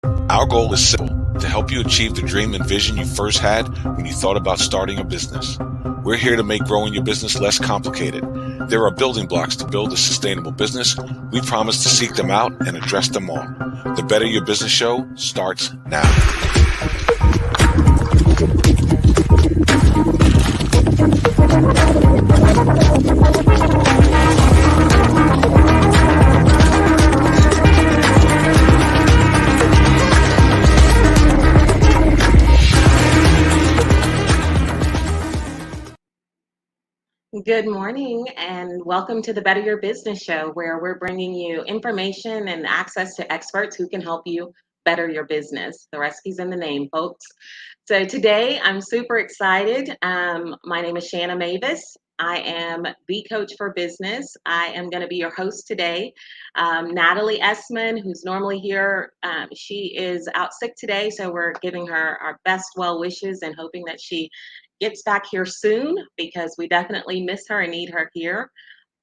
Our goal is simple: to help you achieve the dream and vision you first had when you thought about starting a business. We're here to make growing your business less complicated. There are building blocks to build a sustainable business. We promise to seek them out and address them all. The Better Your Business Show starts now. Good morning and welcome to the Better Your Business Show, where we're bringing you information and access to experts who can help you better your business. The recipe's in the name, folks. So today I'm super excited. My name is Shanna Mavis. I am the coach for business. I am going to be your host today. Natalie Essman, who's normally here, she is out sick today, so we're giving her our best well wishes and hoping that she gets back here soon, because we definitely miss her and need her here.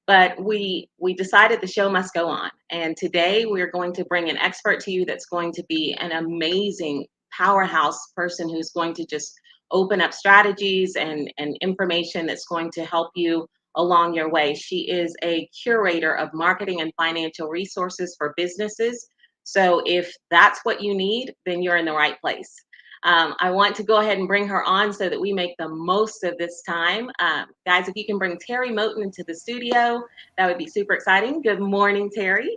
But we decided the show must go on. And today we're going to bring an expert to you that's going to be an amazing powerhouse person who's going to just open up strategies and information that's going to help you along your way. She is a curator of marketing and financial resources for businesses. So if that's what you need, then you're in the right place. I want to go ahead and bring her on so that we make the most of this time. Guys, if you can bring Teri Moten into the studio, that would be super exciting. Good morning, Teri.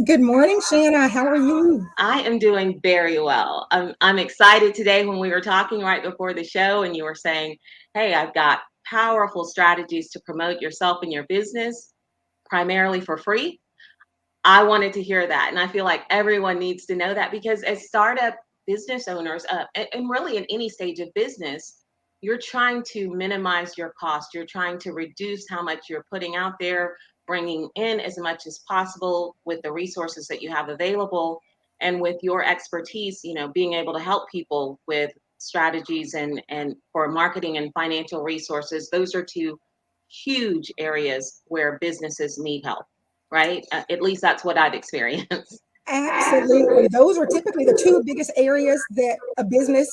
Good morning, Shanna. How are you? I am doing very well. I'm excited today. When we were talking right before the show and you were saying, hey, I've got powerful strategies to promote yourself and your business, primarily for free. I wanted to hear that. And I feel like everyone needs to know that, because as startup business owners, and really in any stage of business, you're trying to minimize your cost. You're trying to reduce how much you're putting out there, bringing in as much as possible with the resources that you have available. And with your expertise, being able to help people with strategies and for marketing and financial resources, those are two huge areas where businesses need help, right? At least that's what I've experienced. Absolutely. Those are typically the two biggest areas that a business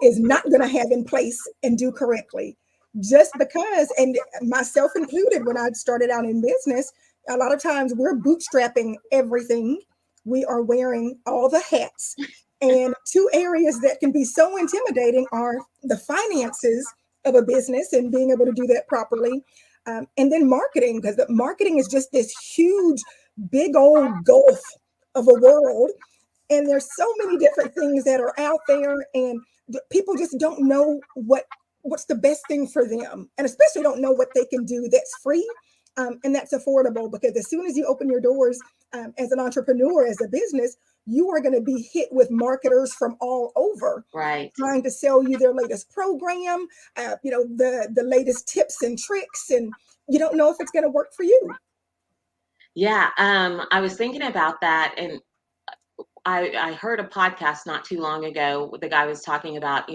is not going to have in place and do correctly. Just because, and myself included, when I started out in business, a lot of times we're bootstrapping everything. We are wearing all the hats. And two areas that can be so intimidating are the finances of a business and being able to do that properly. And then marketing, because the marketing is just this huge, big old gulf of a world. And there's so many different things that are out there, and people just don't know what's the best thing for them, and especially don't know what they can do that's free and that's affordable. Because as soon as you open your doors as an entrepreneur, as a business, you are going to be hit with marketers from all over, right, trying to sell you their latest program, the latest tips and tricks, and you don't know if it's going to work for you. Yeah, I was thinking about that, and I heard a podcast not too long ago. The guy was talking about,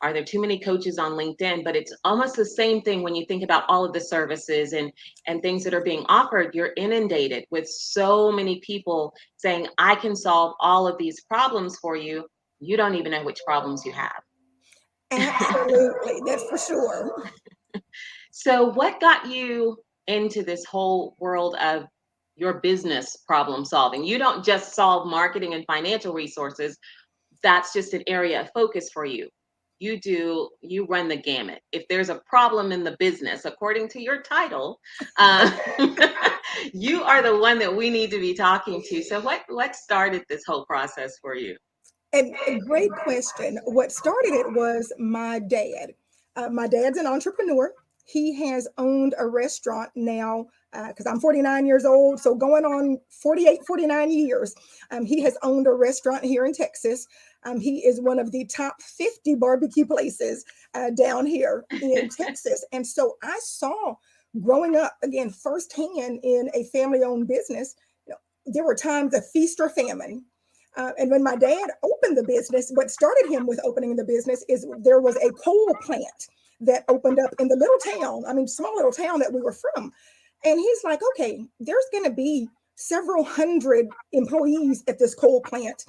are there too many coaches on LinkedIn? But it's almost the same thing when you think about all of the services and things that are being offered. You're inundated with so many people saying, I can solve all of these problems for you. You don't even know which problems you have. Absolutely, that's for sure. So what got you into this whole world of your business problem solving? You don't just solve marketing and financial resources. That's just an area of focus for you. You run the gamut. If there's a problem in the business, according to your title, you are the one that we need to be talking to. So what started this whole process for you? And a great question. What started it was my dad. My dad's an entrepreneur. He has owned a restaurant now, because I'm 49 years old, so going on 48, 49 years. He has owned a restaurant here in Texas. He is one of the top 50 barbecue places down here in Texas. And so I saw, growing up, again, firsthand in a family-owned business, there were times of feast or famine. And when my dad opened the business, what started him with opening the business is there was a coal plant that opened up in the small little town that we were from. And he's like, okay, there's going to be several hundred employees at this coal plant.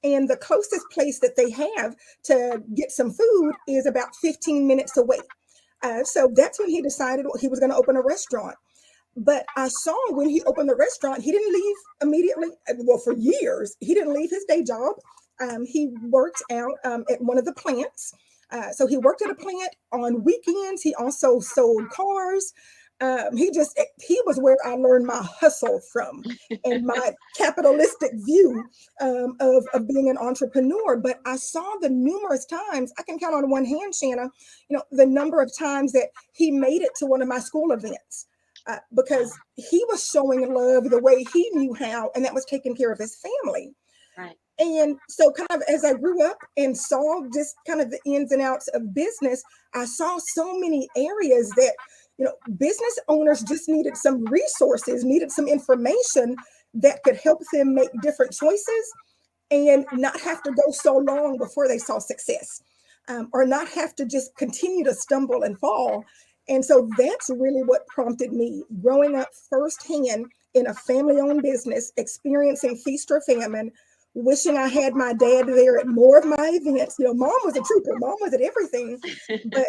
And the closest place that they have to get some food is about 15 minutes away. So that's when he decided he was going to open a restaurant. But I saw when he opened the restaurant, he didn't leave immediately. Well, for years, he didn't leave his day job. He worked out at one of the plants. So he worked at a plant on weekends. He also sold cars. He was where I learned my hustle from and my capitalistic view of being an entrepreneur. But I saw the numerous times, I can count on one hand, Shanna, the number of times that he made it to one of my school events. Because he was showing love the way he knew how, and that was taking care of his family. Right. And so kind of as I grew up and saw just kind of the ins and outs of business, I saw so many areas that, business owners just needed some resources, needed some information that could help them make different choices and not have to go so long before they saw success, or not have to just continue to stumble and fall. And so that's really what prompted me growing up firsthand in a family-owned business, experiencing feast or famine, wishing I had my dad there at more of my events. Mom was a trooper. Mom was at everything. But,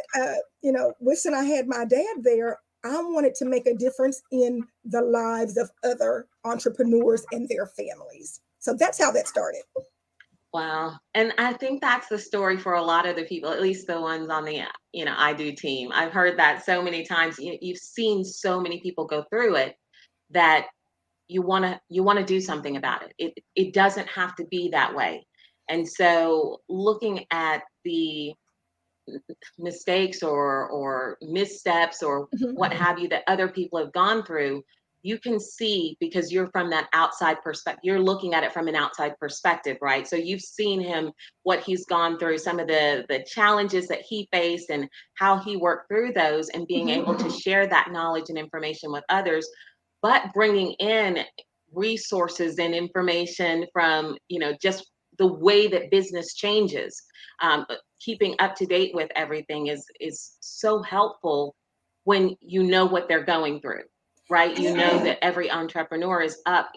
wishing I had my dad there, I wanted to make a difference in the lives of other entrepreneurs and their families. So that's how that started. Wow. And I think that's the story for a lot of the people, at least the ones on the, I Do team. I've heard that so many times. You've seen so many people go through it that you want to do something about it. It doesn't have to be that way. And so looking at the mistakes or missteps or what have you that other people have gone through, you can see, because you're from that outside perspective, you're looking at it from an outside perspective, right? So you've seen him, what he's gone through, some of the challenges that he faced and how he worked through those, and being able to share that knowledge and information with others, but bringing in resources and information from, just the way that business changes. Keeping up to date with everything is so helpful when you know what they're going through. Right. You know that every entrepreneur is up,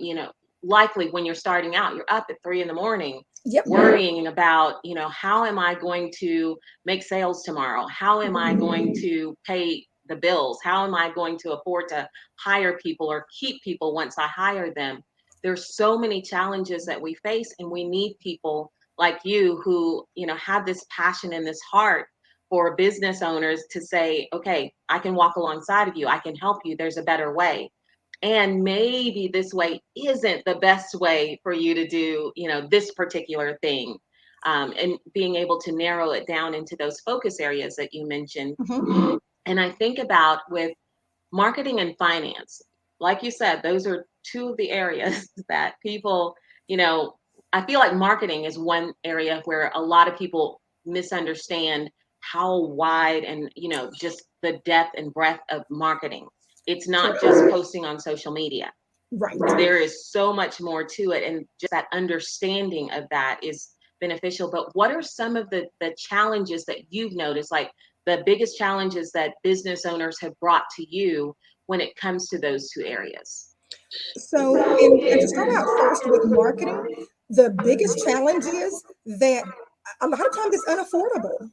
likely when you're starting out, you're up at 3 a.m, worrying about, how am I going to make sales tomorrow? How am I going to pay the bills? How am I going to afford to hire people or keep people once I hire them? There's so many challenges that we face, and we need people like you who, have this passion and this heart for business owners to say, okay, I can walk alongside of you. I can help you. There's a better way. And maybe this way isn't the best way for you to do, this particular thing. And being able to narrow it down into those focus areas that you mentioned. And I think about with marketing and finance, like you said, those are two of the areas that people, I feel like marketing is one area where a lot of people misunderstand how wide and, just the depth and breadth of marketing. It's not just posting on social media. Right. There is so much more to it. And just that understanding of that is beneficial. But what are some of the challenges that you've noticed, like the biggest challenges that business owners have brought to you when it comes to those two areas? So, and to start out first with marketing, the biggest challenge is that a lot of times it's unaffordable.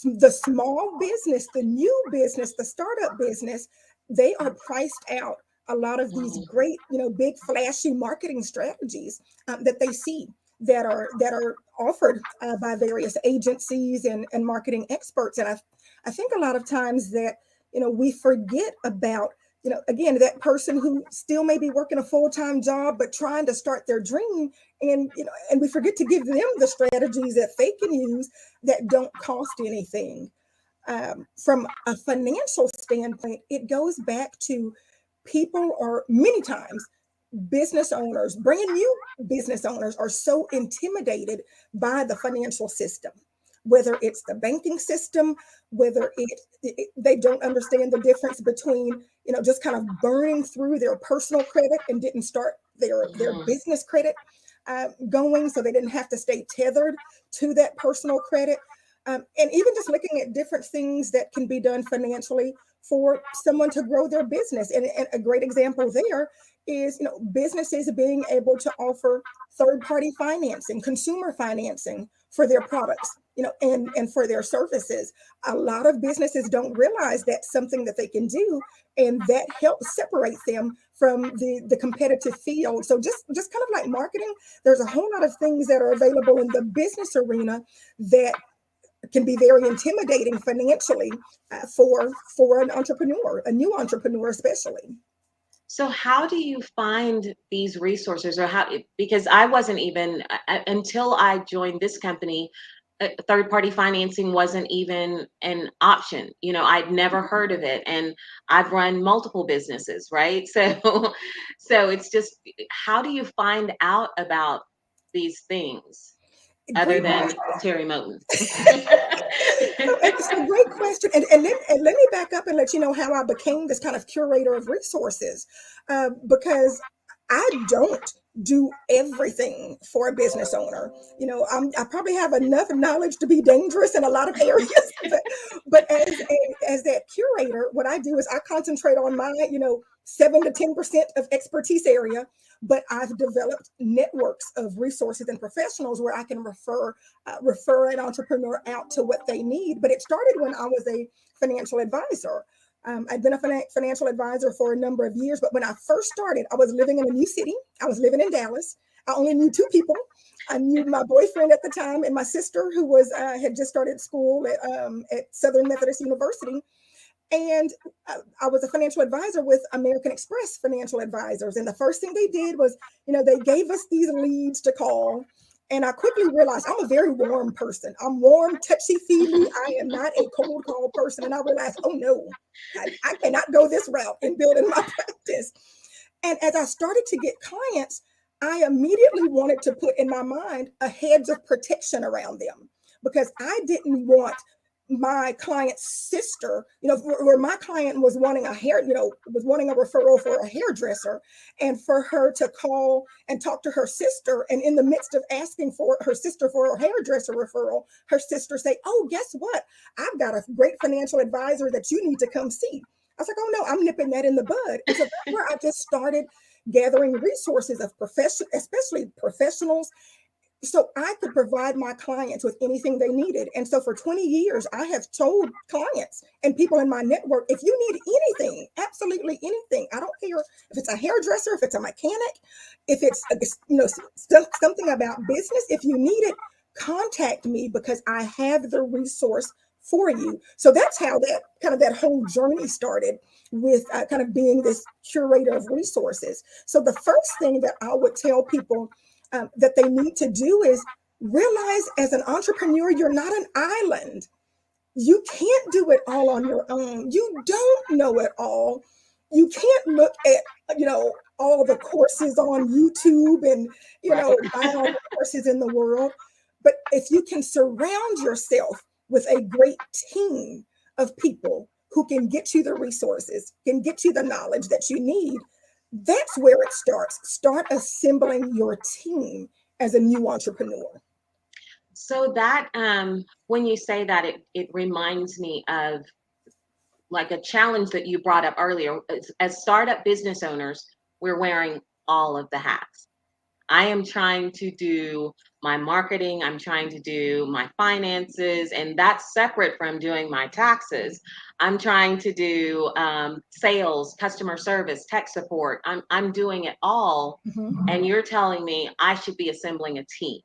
The small business, the new business, the startup business, they are priced out a lot of these great, big flashy marketing strategies that they see that are offered by various agencies and marketing experts. And I think a lot of times that, we forget about, again, that person who still may be working a full-time job, but trying to start their dream. And, and we forget to give them the strategies that they can use that don't cost anything. From a financial standpoint, it goes back to people are many times business owners, brand new business owners are so intimidated by the financial system, whether it's the banking system, whether they don't understand the difference between, just kind of burning through their personal credit and didn't start their business credit going, so they didn't have to stay tethered to that personal credit. And even just looking at different things that can be done financially for someone to grow their business. And a great example there is, businesses being able to offer third-party financing, consumer financing for their products, and for their services. A lot of businesses don't realize that's something that they can do, and that helps separate them from the competitive field. So just kind of like marketing, there's a whole lot of things that are available in the business arena that can be very intimidating financially for an entrepreneur, a new entrepreneur especially. So how do you find these resources, or how, because I wasn't even, until I joined this company, third-party financing wasn't even an option. I'd never heard of it, and I've run multiple businesses, right? So it's just, how do you find out about these things other Great than question. Teri Moten? It's a great question. And let me back up and let you know how I became this kind of curator of resources, because I don't do everything for a business owner. I probably have enough knowledge to be dangerous in a lot of areas, but as that curator, what I do is I concentrate on my, 7 to 10% of expertise area, but I've developed networks of resources and professionals where I can refer an entrepreneur out to what they need. But it started when I was a financial advisor. I'd been a financial advisor for a number of years, but when I first started, I was living in a new city. I was living in Dallas. I only knew 2 people. I knew my boyfriend at the time and my sister, who was had just started school at Southern Methodist University. And I was a financial advisor with American Express Financial Advisors. And the first thing they did was, they gave us these leads to call. And I quickly realized I'm a very warm person. I'm warm, touchy-feely. I am not a cold call person. And I realized, oh no, I cannot go this route in building my practice. And as I started to get clients, I immediately wanted to put in my mind a hedge of protection around them, because I didn't want my client's sister, where my client was wanting was wanting a referral for a hairdresser, and for her to call and talk to her sister, and in the midst of asking for her sister for a hairdresser referral, her sister say, "Oh, guess what? I've got a great financial advisor that you need to come see." I was like, "Oh no, I'm nipping that in the bud." And so that's where I just started gathering resources of especially professionals, so I could provide my clients with anything they needed. And so for 20 years, I have told clients and people in my network, if you need anything, absolutely anything, I don't care if it's a hairdresser, if it's a mechanic, if it's, something about business, if you need it, contact me, because I have the resource for you. So that's how that whole journey started, with kind of being this curator of resources. So the first thing that I would tell people that they need to do is realize, as an entrepreneur, you're not an island. You can't do it all on your own. You don't know it all. You can't look at, all the courses on YouTube and, buy all the courses in the world. But if you can surround yourself with a great team of people who can get you the resources, can get you the knowledge that you need, that's where it starts. Start assembling your team as a new entrepreneur. So that, when you say that, it reminds me of like a challenge that you brought up earlier. As startup business owners, we're wearing all of the hats. I am trying to do my marketing, I'm trying to do my finances, and that's separate from doing my taxes. I'm trying to do sales, customer service, tech support. I'm doing it all. Mm-hmm. And you're telling me I should be assembling a team,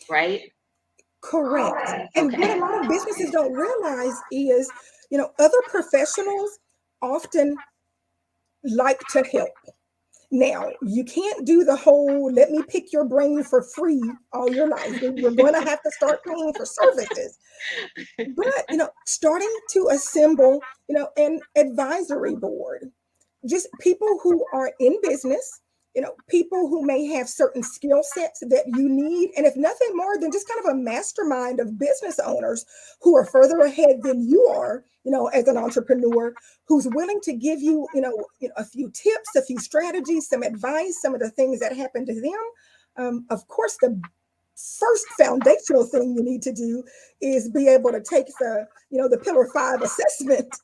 right? Correct. And what Okay. a lot of businesses don't realize is, other professionals often like to help. Now, you can't do the whole let me pick your brain for free all your life. You're going to have to start paying for services. But, starting to assemble, an advisory board, just people who are in business, people who may have certain skill sets that you need. And if nothing more than just kind of a mastermind of business owners who are further ahead than you are, as an entrepreneur, who's willing to give you, a few tips, a few strategies, some advice, some of the things that happen to them. Of course, the first foundational thing you need to do is be able to take the Pillar 5 assessment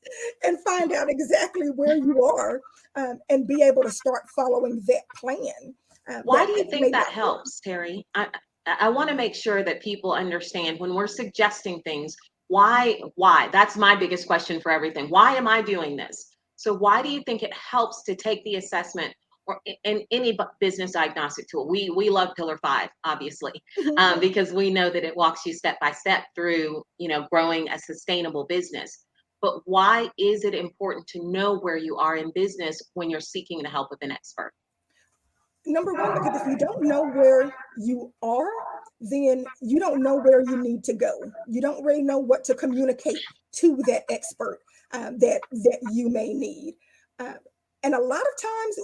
and find out exactly where you are, and be able to start following that plan. Why That do you may think that not work. helps, Teri? I want to make sure that people understand when we're suggesting things, why? That's my biggest question for everything. Why am I doing this? So why do you think it helps to take the assessment or in any business diagnostic tool? We love Pillar 5, obviously, Mhm. because we know that it walks you step by step through, growing a sustainable business. But why is it important to know where you are in business when you're seeking the help of an expert? Number one, because if you don't know where you are, then you don't know where you need to go. You don't really know what to communicate to that expert, that you may need. Uh, and a lot of times,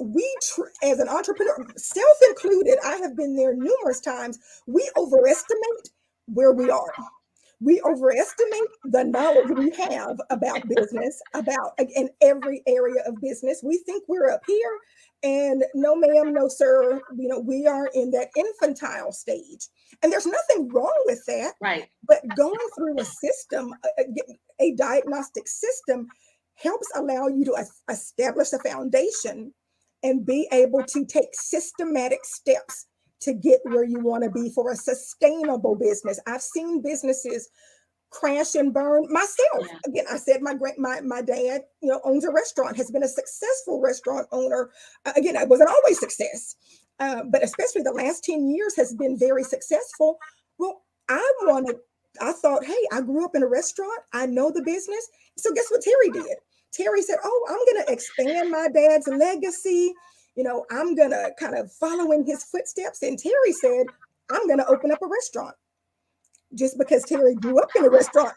as an entrepreneur, self included, I have been there numerous times. We overestimate where we are. We overestimate the knowledge we have about business, about in every area of business. We think we're up here, and no, ma'am, no, sir. We are in that infantile stage, and there's nothing wrong with that. Right. But going through a system, a diagnostic system, helps allow you to establish a foundation and be able to take systematic steps to get where you want to be for a sustainable business. I've seen businesses crash and burn myself. Yeah. Again, I said my dad, owns a restaurant, has been a successful restaurant owner. Again, it wasn't always success, but especially the last 10 years has been very successful. Well, I thought, hey, I grew up in a restaurant. I know the business. So guess what Teri did? Teri said, oh, I'm going to expand my dad's legacy. I'm going to kind of follow in his footsteps. And Teri said, I'm going to open up a restaurant. Just because Teri grew up in a restaurant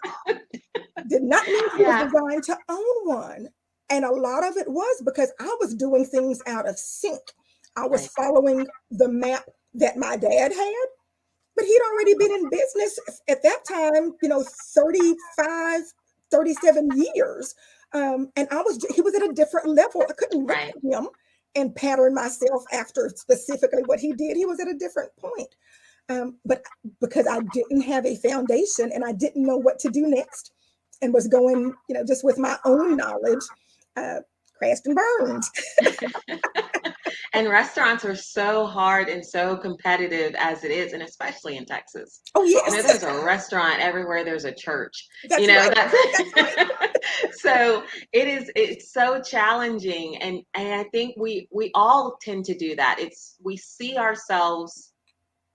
did not mean she was designed to own one. And a lot of it was because I was doing things out of sync. I was following the map that my dad had, but he'd already been in business at that time, 35, 37 years. And he was at a different level. I couldn't look at him and pattern myself after specifically what he did. He was at a different point. But because I didn't have a foundation and I didn't know what to do next, and was going, just with my own knowledge, crashed and burned. And restaurants are so hard and so competitive as it is, and especially in Texas. Oh, yes. There's a restaurant everywhere. There's a church. That's right. That's right. So it's so challenging, and I think we all tend to do that. We see ourselves.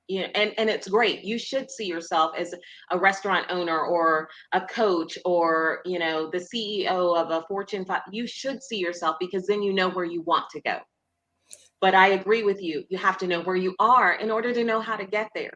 And it's great. You should see yourself as a restaurant owner or a coach or, the CEO of a Fortune 5. You should see yourself because then you know where you want to go. But I agree with you. You have to know where you are in order to know how to get there.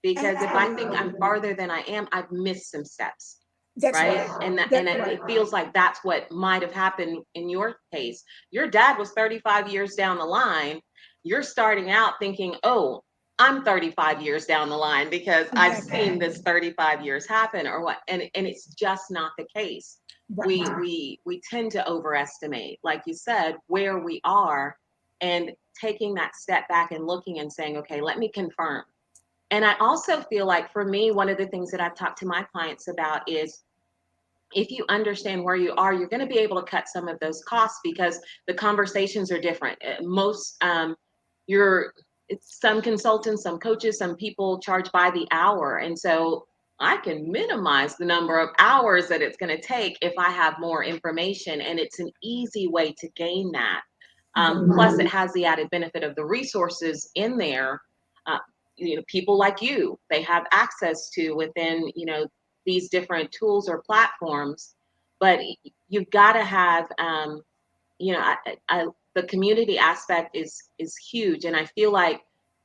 Because if I think I'm farther than I am, I've missed some steps. That's right. And right. It feels like that's what might have happened in your case. Your dad was 35 years down the line. You're starting out thinking, oh, I'm 35 years down the line because I've seen this 35 years happen or what. And it's just not the case. Right. We tend to overestimate, like you said, where we are, and taking that step back and looking and saying, okay, let me confirm. And I also feel like for me, one of the things that I've talked to my clients about is if you understand where you are, you're going to be able to cut some of those costs because the conversations are different. Some consultants, some coaches, some people charge by the hour. And so I can minimize the number of hours that it's going to take if I have more information. And it's an easy way to gain that. Plus, it has the added benefit of the resources in there. People like you, they have access to within, these different tools or platforms. But you've got to have, the community aspect is huge. And I feel like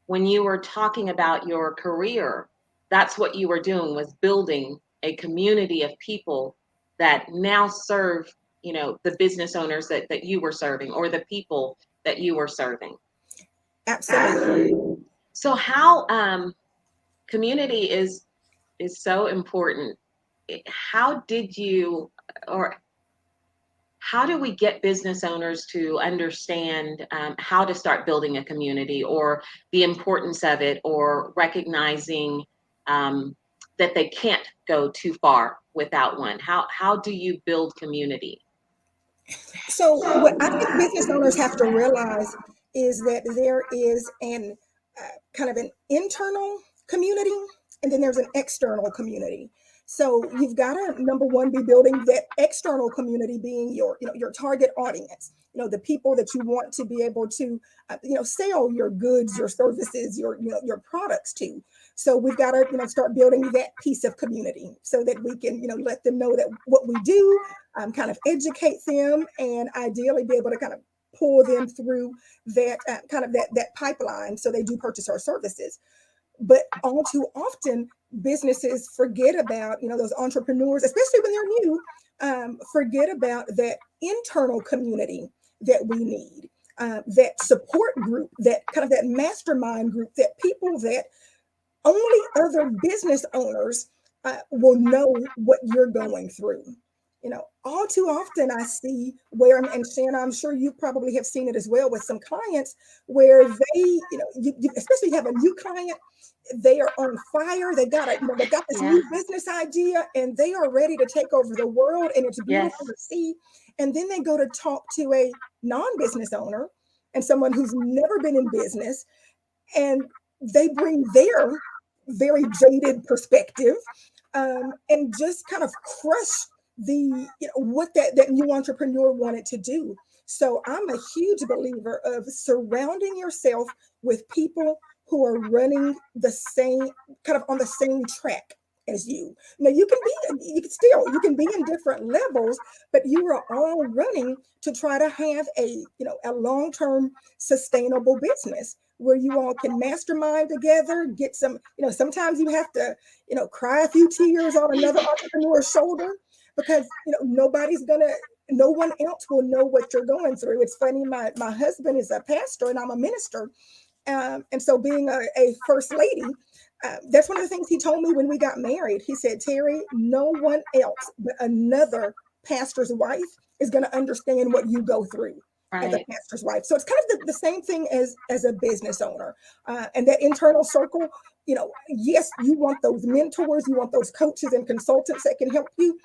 when you were talking about your career, that's what you were doing, was building a community of people that now serve, the business owners that you were serving or the people that you were serving. Absolutely. So how community is so important. How how do we get business owners to understand how to start building a community, or the importance of it, or recognizing that they can't go too far without one? How do you build community? So what I think business owners have to realize is that there is an kind of an internal community, and then there's an external community. So you've got to, number one, be building that external community, being your target audience, the people that you want to be able to, sell your goods, your services, your products to. So we've got to, start building that piece of community so that we can, let them know that what we do, kind of educate them, and ideally be able to kind of pull them through that kind of that pipeline so they do purchase our services. But all too often, businesses forget about, those entrepreneurs, especially when they're new, forget about that internal community that we need, that support group, that kind of that mastermind group, that people that only other business owners will know what you're going through. All too often I see where, and Shanna, I'm sure you probably have seen it as well with some clients, where they, you especially have a new client, they are on fire. They got this new business idea, and they are ready to take over the world, and it's beautiful to see. And then they go to talk to a non-business owner and someone who's never been in business, and they bring their very jaded perspective, and just kind of crush what that new entrepreneur wanted to do. So I'm a huge believer of surrounding yourself with people who are running the same, kind of on the same track as you. Now you can be in different levels, but you are all running to try to have a long-term sustainable business where you all can mastermind together, get some, sometimes you have to, cry a few tears on another entrepreneur's shoulder, because no one else will know what you're going through. It's funny, my husband is a pastor and I'm a minister. And so being a first lady, that's one of the things he told me when we got married. He said, Teri, no one else but another pastor's wife is going to understand what you go through as a pastor's wife. So it's kind of the same thing as a business owner. And that internal circle, yes, you want those mentors, you want those coaches and consultants that can help you.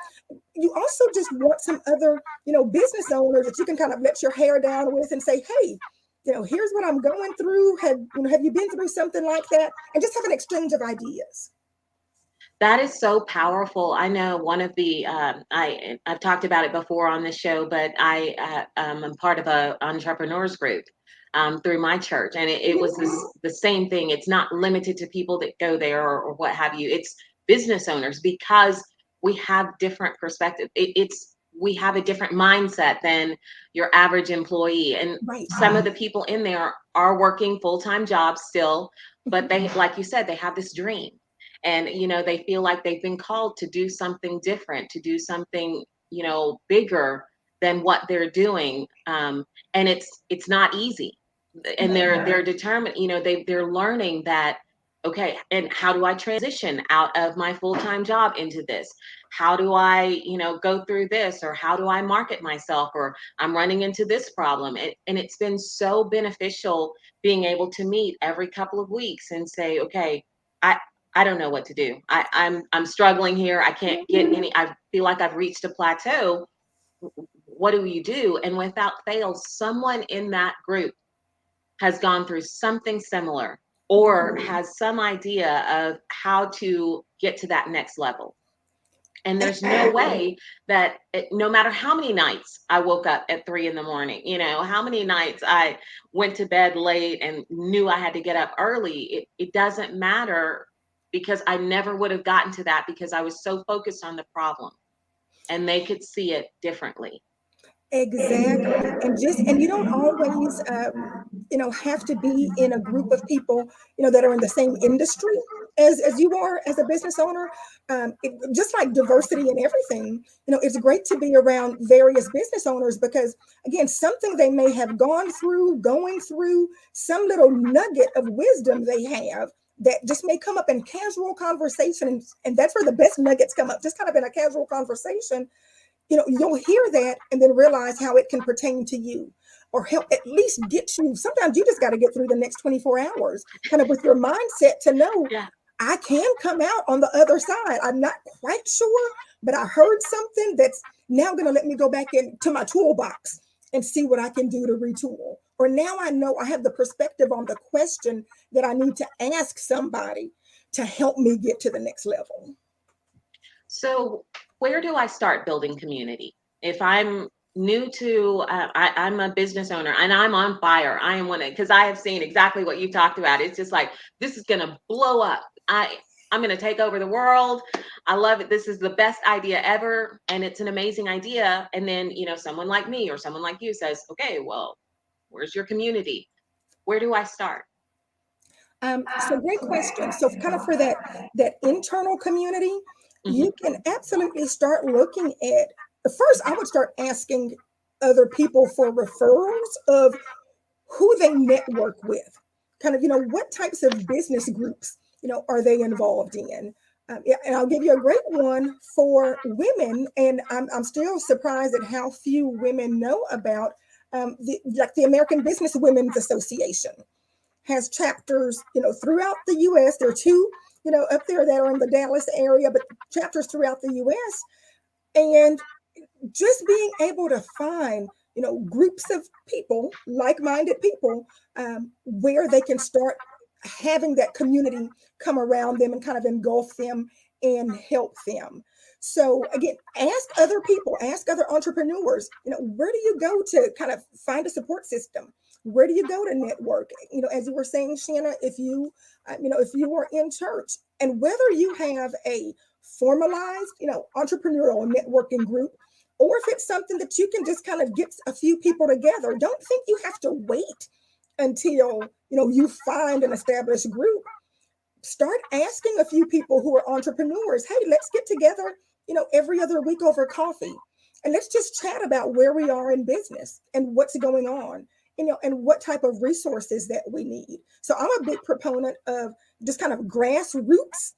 You also just want some other, business owners that you can kind of let your hair down with and say, hey, here's what I'm going through. Have you been through something like that? And just have an exchange of ideas. That is so powerful. I know one of the, I've talked about it before on this show, but I'm part of a entrepreneurs group through my church. And it was the same thing. It's not limited to people that go there or what have you. It's business owners, because we have different perspective. We have a different mindset than your average employee. And some of the people in there are working full-time jobs still, but they, like you said, they have this dream. And, they feel like they've been called to do something different, to do something, bigger than what they're doing. And it's not easy. And they're determined, they're learning that, okay, and how do I transition out of my full-time job into this? How do I, go through this? Or how do I market myself? Or I'm running into this problem. And it's been so beneficial being able to meet every couple of weeks and say, okay, I don't know what to do. I'm struggling here. I can't get any, I feel like I've reached a plateau. What do you do? And without fail, someone in that group has gone through something similar or has some idea of how to get to that next level. And there's no way that no matter how many nights I woke up at 3 a.m, how many nights I went to bed late and knew I had to get up early, it doesn't matter, because I never would have gotten to that because I was so focused on the problem, and they could see it differently. Exactly. And you don't always, have to be in a group of people, that are in the same industry as you are as a business owner. Just like diversity and everything, it's great to be around various business owners, because again, something they may have going through, some little nugget of wisdom they have that just may come up in casual conversation. And that's where the best nuggets come up, just kind of in a casual conversation. you'll hear that and then realize how it can pertain to you, or help at least get you. Sometimes you just got to get through the next 24 hours, kind of with your mindset to know, Yeah. I can come out on the other side. I'm not quite sure, but I heard something that's now going to let me go back into my toolbox and see what I can do to retool. Or now I know I have the perspective on the question that I need to ask somebody to help me get to the next level. So where do I start building community? If I'm new to, I'm a business owner and I'm on fire. I am because I have seen exactly what you talked about. It's just like, this is going to blow up. I'm going to take over the world. I love it. This is the best idea ever. And it's an amazing idea. And then, someone like me or someone like you says, okay, well, where's your community? Where do I start? So great question. So kind of for that internal community, you can absolutely start looking at, first, I would start asking other people for referrals of who they network with, kind of, what types of business groups, are they involved in? And I'll give you a great one for women. And I'm still surprised at how few women know about the American Business Women's Association has chapters, throughout the U.S. There are two, up there that are in the Dallas area, but chapters throughout the U.S. And just being able to find, groups of people, like-minded people, where they can start having that community come around them and kind of engulf them and help them. So again, ask other people, ask other entrepreneurs, where do you go to kind of find a support system? Where do you go to network? As you were saying, Shanna, if you are in church, and whether you have a formalized, entrepreneurial networking group, or if it's something that you can just kind of get a few people together, don't think you have to wait until, you find an established group. Start asking a few people who are entrepreneurs, hey, let's get together, every other week over coffee. And let's just chat about where we are in business and what's going on, and what type of resources that we need. So I'm a big proponent of just kind of grassroots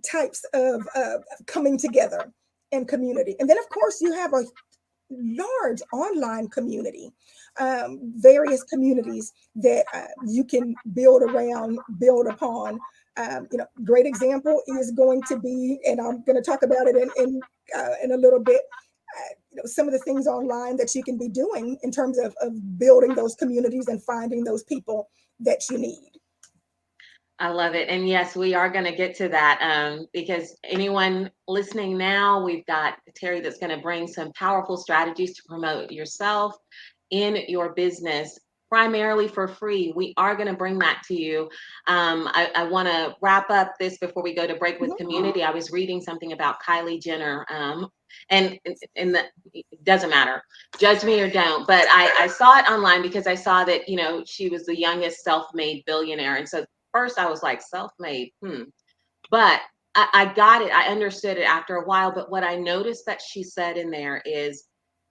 types of coming together and community. And then, of course, you have a large online community, various communities that you can build upon. Great example is going to be, and I'm going to talk about it in a little bit, some of the things online that you can be doing in terms of building those communities and finding those people that you need. I love it. And yes, we are going to get to that because anyone listening now, we've got Teri that's going to bring some powerful strategies to promote yourself in your business, primarily for free. We are going to bring that to you. I want to wrap up this before we go to break with community. I was reading something about Kylie Jenner, and it doesn't matter, judge me or don't, but I saw it online because I saw that, she was the youngest self-made billionaire. And so first I was like, self-made, but I got it. I understood it after a while. But what I noticed that she said in there is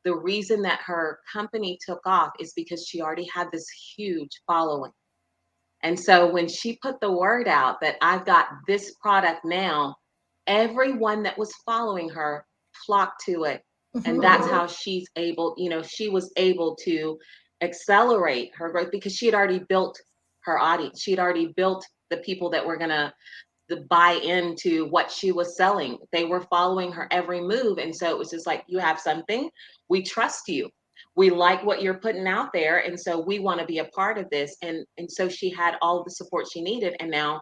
the reason that her company took off is because she already had this huge following. And so when she put the word out that I've got this product now, everyone that was following her flocked to it. And that's how she's able, she was able to accelerate her growth because she had already built her audience. She had already built the people that were going to buy into what she was selling. They were following her every move. And so it was just like, you have something, we trust you. We like what you're putting out there. And so we want to be a part of this. And so she had all the support she needed, and now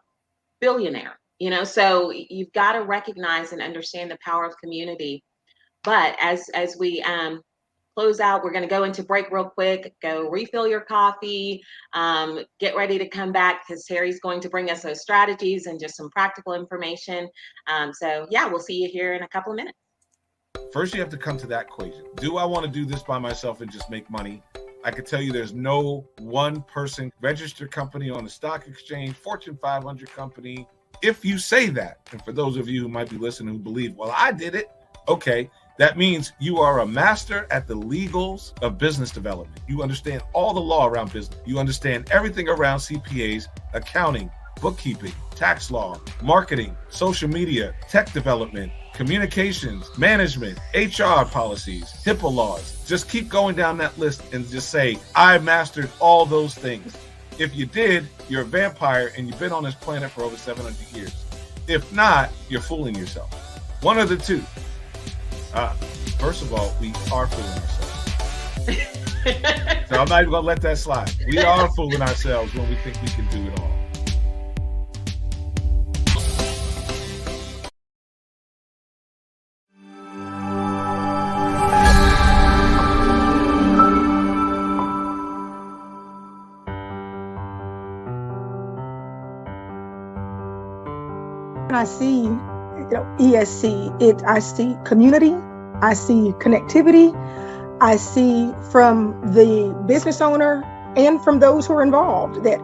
billionaire, so you've got to recognize and understand the power of community. But as we close out, we're going to go into break real quick, go refill your coffee, get ready to come back because Teri's going to bring us those strategies and just some practical information. So yeah, we'll see you here in a couple of minutes. First, you have to come to that equation. Do I want to do this by myself and just make money? I can tell you there's no one person registered company on the stock exchange, Fortune 500 company. If you say that, and for those of you who might be listening who believe, well, I did it. Okay. That means you are a master at the legals of business development. You understand all the law around business. You understand everything around CPAs, accounting, bookkeeping, tax law, marketing, social media, tech development, communications, management, HR policies, HIPAA laws. Just keep going down that list and just say, I mastered all those things. If you did, you're a vampire and you've been on this planet for over 700 years. If not, you're fooling yourself. One of the two. First of all, we are fooling ourselves. So I'm not even going to let that slide. We are fooling ourselves when we think we can do it all. I see, ESC, I see community, I see connectivity, I see from the business owner and from those who are involved that,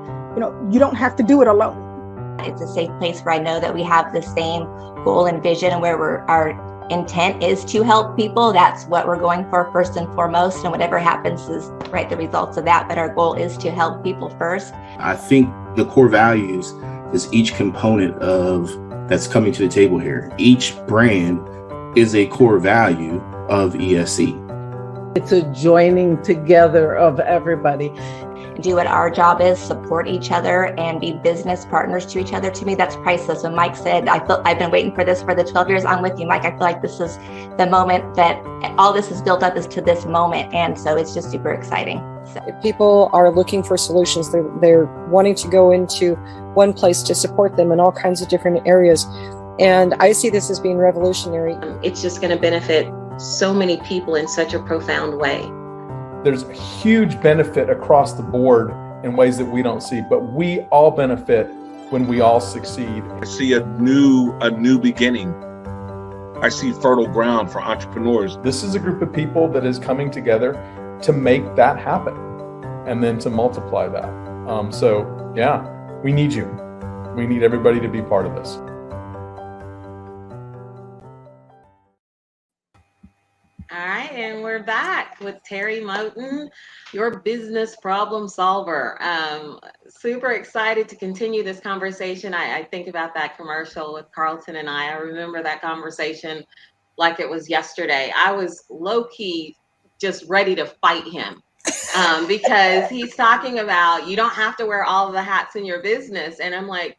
you don't have to do it alone. It's a safe place where I know that we have the same goal and vision, and where our intent is to help people. That's what we're going for first and foremost, and whatever happens is the results of that, but our goal is to help people first. I think the core values is each component of that's coming to the table here. Each brand is a core value of ESC. It's a joining together of everybody. Do what our job is, support each other, and be business partners to each other. To me, that's priceless. When Mike said, I've been waiting for this for the 12 years, I'm with you, Mike. I feel like this is the moment that all this is built up is to this moment. And so it's just super exciting. So. If people are looking for solutions, they're wanting to go into one place to support them in all kinds of different areas. And I see this as being revolutionary. It's just going to benefit so many people in such a profound way. There's a huge benefit across the board in ways that we don't see, but we all benefit when we all succeed. I see a new beginning. I see fertile ground for entrepreneurs. This is a group of people that is coming together to make that happen and then to multiply that. So yeah, we need you. We need everybody to be part of this. All right, and we're back with Teri Moten, your business problem solver. Super excited to continue this conversation. I think about that commercial with Carlton and I remember that conversation like it was yesterday. I was low-key just ready to fight him because he's talking about you don't have to wear all of the hats in your business. And I'm like,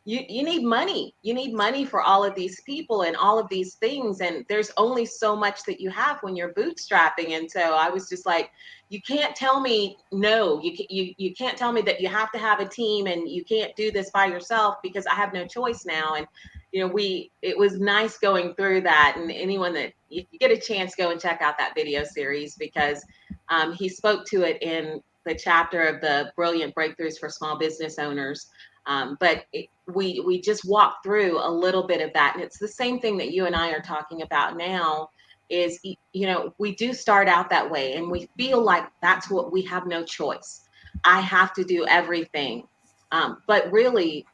you need money. You need money for all of these people and all of these things. And there's only so much that you have when you're bootstrapping. And so I was just like, you can't tell me no. You can't tell me that you have to have a team and you can't do this by yourself because I have no choice now. And it was nice going through that. And anyone that you get a chance, go and check out that video series because he spoke to it in the chapter of the Brilliant Breakthroughs for Small Business Owners. But we just walked through a little bit of that. And it's the same thing that you and I are talking about now is, we do start out that way and we feel like that's what we have no choice. I have to do everything. But really,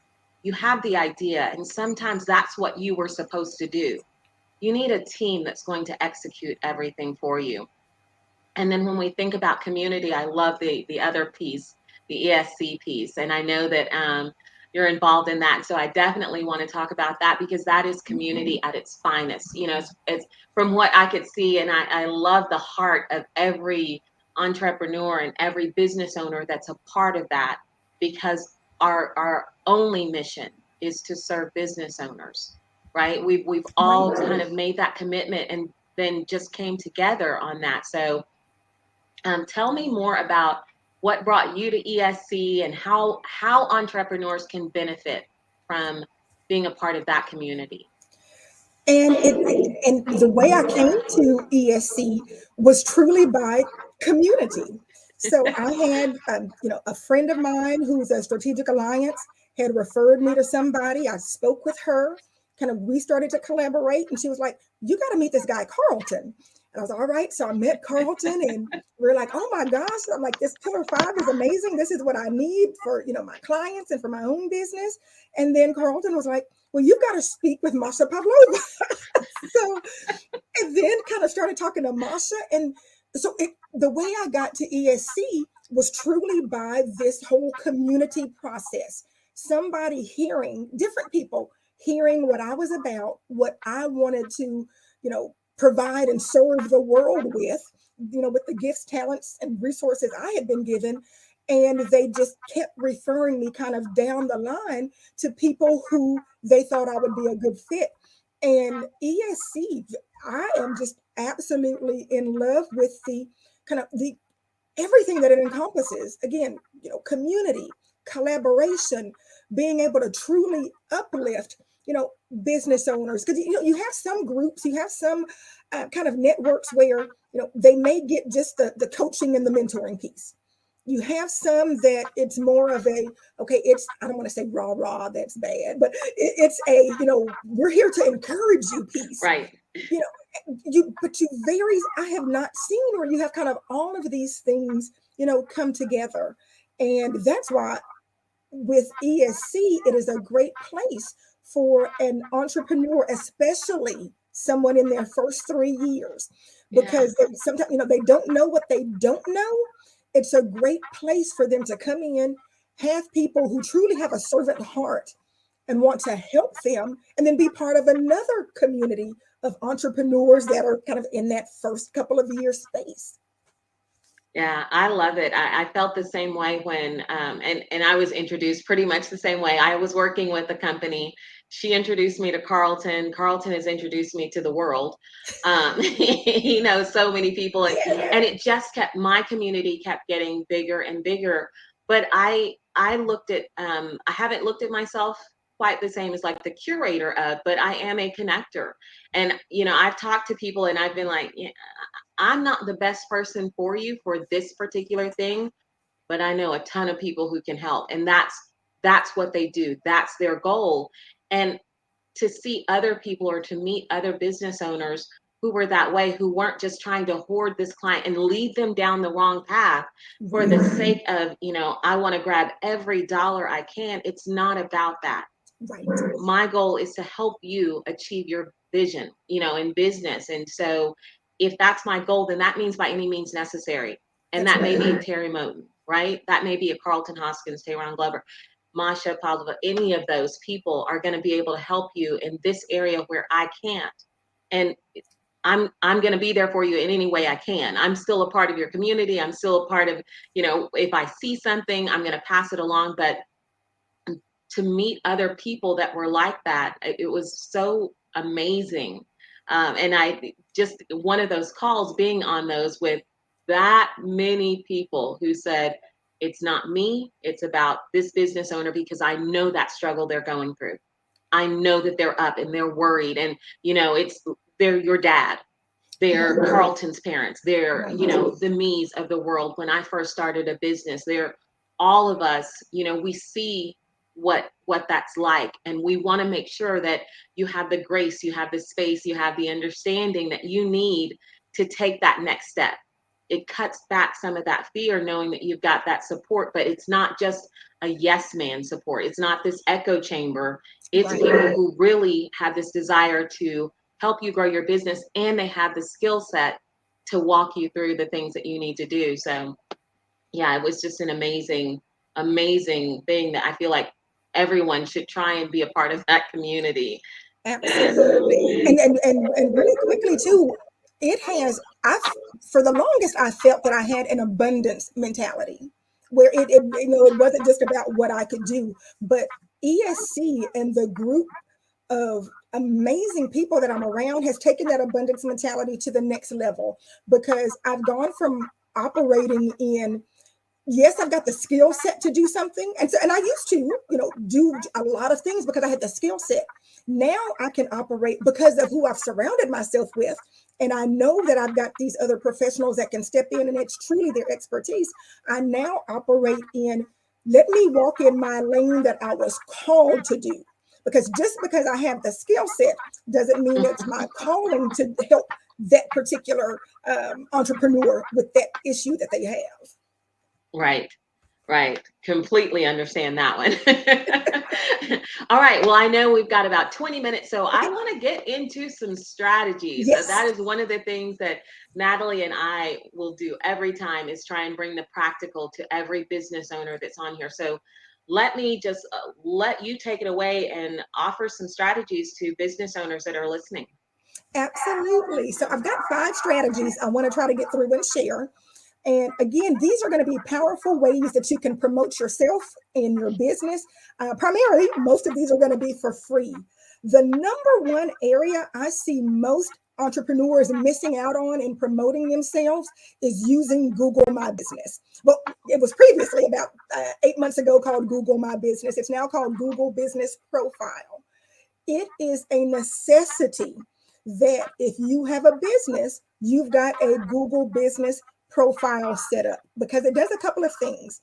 you have the idea. And sometimes that's what you were supposed to do. You need a team that's going to execute everything for you. And then when we think about community, I love the other piece, the ESC piece. And I know that you're involved in that. So I definitely want to talk about that because that is community at its finest. It's from what I could see. And I love the heart of every entrepreneur and every business owner that's a part of that because our only mission is to serve business owners, right? We've all kind of made that commitment and then just came together on that. So tell me more about what brought you to ESC and how entrepreneurs can benefit from being a part of that community. And the way I came to ESC was truly by community. So I had, a friend of mine who's a strategic alliance had referred me to somebody. I spoke with her, we started to collaborate, and she was like, "You got to meet this guy, Carlton." And I was all right. So I met Carlton and we're like, oh my gosh. I'm like, this Pillar 5 is amazing. This is what I need for, my clients and for my own business. And then Carlton was like, well, you've got to speak with Masha Pavlova. So, and then kind of started talking to Masha. And so the way I got to ESC was truly by this whole community process. somebody hearing, different people hearing what I was about, what I wanted to, provide and serve the world with, with the gifts, talents, and resources I had been given. And they just kept referring me kind of down the line to people who they thought I would be a good fit. And ESC, I am just absolutely in love with the kind of the everything that it encompasses. Again, community, collaboration, being able to truly uplift, business owners. Because you have some groups, you have some kind of networks where they may get just the coaching and the mentoring piece. You have some that it's more of a, okay, it's, I don't want to say rah, that's bad, but it's a, we're here to encourage you piece. Right. But I have not seen where you have kind of all of these things, come together. And that's why with ESC, it is a great place for an entrepreneur, especially someone in their first 3 years, because sometimes, they don't know what they don't know. It's a great place for them to come in, have people who truly have a servant heart and want to help them, and then be part of another community of entrepreneurs that are kind of in that first couple of years space. Yeah, I love it. I felt the same way when, and I was introduced pretty much the same way. I was working with a company. She introduced me to Carlton. Carlton has introduced me to the world. He knows so many people, and it just my community kept getting bigger and bigger. But I looked at, I haven't looked at myself quite the same as like the curator of, but I am a connector. And, I've talked to people and I've been like, I'm not the best person for you for this particular thing, but I know a ton of people who can help. And that's what they do. That's their goal. And to see other people or to meet other business owners who were that way, who weren't just trying to hoard this client and lead them down the wrong path for the sake of, I want to grab every dollar I can. It's not about that. Right. My goal is to help you achieve your vision, in business. And so if that's my goal, then that means by any means necessary. And that may be a Terry Moten, right? That may be a Carlton Hoskins, Tayron Glover, Masha Pavlova. Any of those people are going to be able to help you in this area where I can't. And I'm going to be there for you in any way I can. I'm still a part of your community. I'm still a part of, if I see something, I'm going to pass it along. But to meet other people that were like that, it was so amazing. And I just, one of those calls, being on those with that many people who said, it's not me, it's about this business owner, because I know that struggle they're going through. I know that they're up and they're worried, and they're your dad, they're Carlton's parents, they're the me's of the world. When I first started a business, they're all of us. We see what that's like, and we want to make sure that you have the grace, you have the space, you have the understanding that you need to take that next step. It cuts back some of that fear, knowing that you've got that support. But it's not just a yes man support. It's not this echo chamber. It's people who really have this desire to help you grow your business, and they have the skill set to walk you through the things that you need to do. So yeah, it was just an amazing thing that I feel like everyone should try and be a part of that community. Absolutely. And really quickly too, for the longest, I felt that I had an abundance mentality where it wasn't just about what I could do, but ESC and the group of amazing people that I'm around has taken that abundance mentality to the next level, because I've gone from operating in, yes, I've got the skill set to do something. And I used to, do a lot of things because I had the skill set. Now I can operate because of who I've surrounded myself with. And I know that I've got these other professionals that can step in, and it's truly their expertise. I now operate in, let me walk in my lane that I was called to do. Because just because I have the skill set doesn't mean it's my calling to help that particular entrepreneur with that issue that they have. Right. Completely understand that one. All right. Well, I know we've got about 20 minutes, so I want to get into some strategies. Yes. That is one of the things that Natalie and I will do every time, is try and bring the practical to every business owner that's on here. So let me just let you take it away and offer some strategies to business owners that are listening. Absolutely. So I've got 5 strategies I want to try to get through and share. And again, these are going to be powerful ways that you can promote yourself and your business. Primarily, most of these are going to be for free. The number one area I see most entrepreneurs missing out on in promoting themselves is using Google My Business. Well, it was previously about 8 months ago called Google My Business. It's now called Google Business Profile. It is a necessity that if you have a business, you've got a Google Business Profile set up, because it does a couple of things.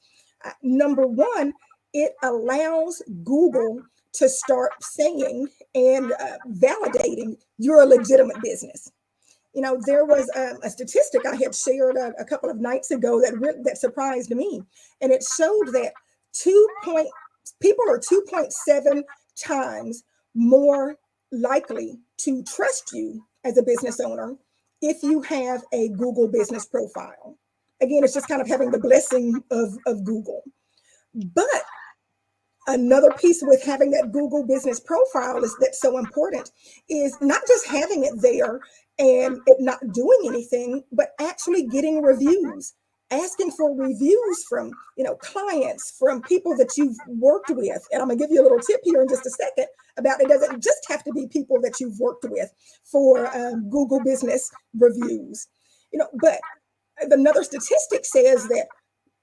Number one, it allows Google to start saying and validating you're a legitimate business. You know, there was a statistic I had shared a couple of nights ago that surprised me, and it showed that people are 2.7 times more likely to trust you as a business owner if you have a Google Business Profile. Again, it's just kind of having the blessing of Google. But another piece with having that Google Business Profile that's so important is not just having it there and it not doing anything, but actually getting reviews, asking for reviews from, clients, from people that you've worked with. And I'm gonna give you a little tip here in just a second about, it doesn't just have to be people that you've worked with for Google Business reviews, but another statistic says that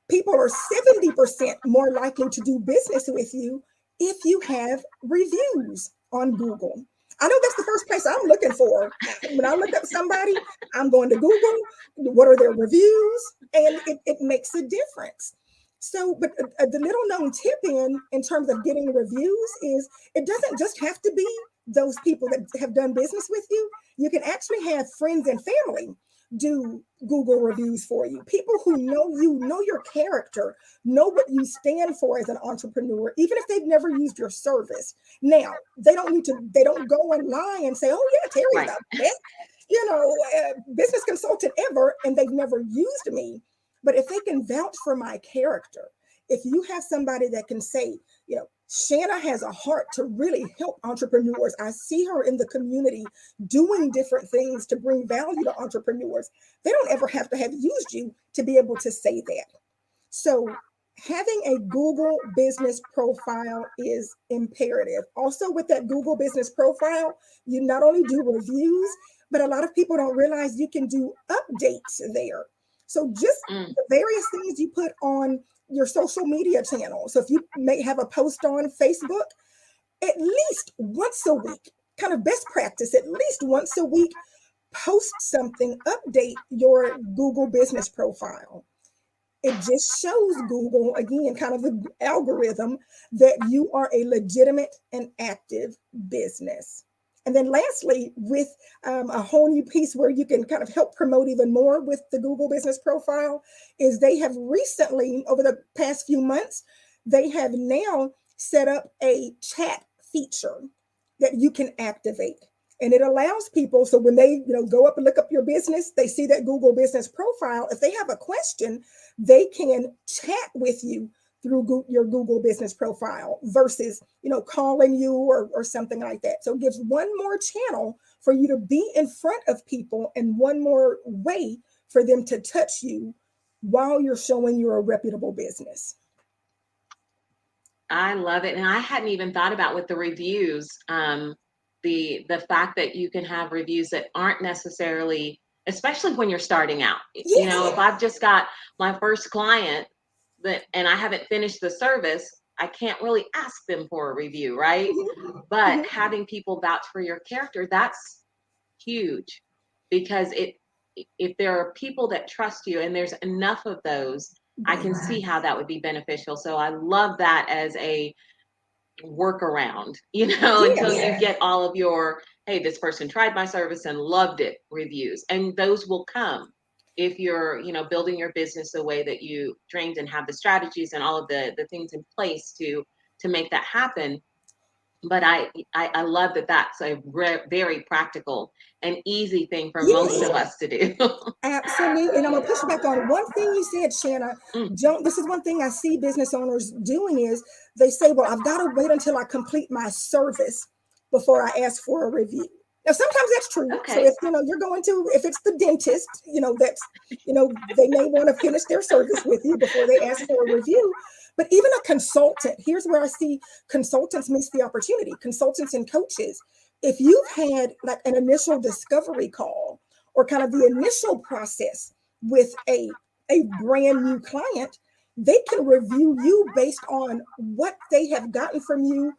people are 70% more likely to do business with you if you have reviews on Google. I know that's the first place I'm looking for. When I look up somebody, I'm going to Google, what are their reviews? And it makes a difference. So, but the little known tip in terms of getting reviews is it doesn't just have to be those people that have done business with you. You can actually have friends and family do Google reviews for you. People who know you, know your character, know what you stand for as an entrepreneur, even if they've never used your service. Now, they don't go online and say, oh yeah, Teri's the best, business consultant ever, and they've never used me. But if they can vouch for my character, if you have somebody that can say, Shanna has a heart to really help entrepreneurs. I see her in the community doing different things to bring value to entrepreneurs. They don't ever have to have used you to be able to say that. So having a Google Business Profile is imperative. Also, with that Google Business Profile, you not only do reviews, but a lot of people don't realize you can do updates there. So just the various things you put on your social media channel. So if you may have a post on Facebook, at least once a week, kind of best practice, at least once a week, post something, update your Google Business Profile. It just shows Google, again, kind of the algorithm, that you are a legitimate and active business. And then lastly, with a whole new piece where you can kind of help promote even more with the Google Business Profile is they have recently, over the past few months, they have now set up a chat feature that you can activate. And it allows people, so when they go up and look up your business, they see that Google Business Profile. If they have a question, they can chat with you through your Google Business Profile versus, calling you or something like that. So it gives one more channel for you to be in front of people and one more way for them to touch you while you're showing you're a reputable business. I love it. And I hadn't even thought about with the reviews, the fact that you can have reviews that aren't necessarily, especially when you're starting out. Yeah. If I've just got my first client and I haven't finished the service, I can't really ask them for a review, right? Mm-hmm. But having people vouch for your character, that's huge, because if there are people that trust you and there's enough of those, I can see how that would be beneficial. So I love that as a workaround, until you get all of your, hey, this person tried my service and loved it reviews. And those will come if you're, building your business the way that you trained and have the strategies and all of the things in place to make that happen. But I love that that's a very practical and easy thing for most of us to do. Absolutely. And I'm going to push back on one thing you said, Shanna. This is one thing I see business owners doing is they say, well, I've got to wait until I complete my service before I ask for a review. Now, sometimes that's true. Okay. So if, you're going to, if it's the dentist, that's, they may want to finish their service with you before they ask for a review. But even a consultant, here's where I see consultants miss the opportunity, consultants and coaches. If you've had like an initial discovery call or kind of the initial process with a brand new client, they can review you based on what they have gotten from you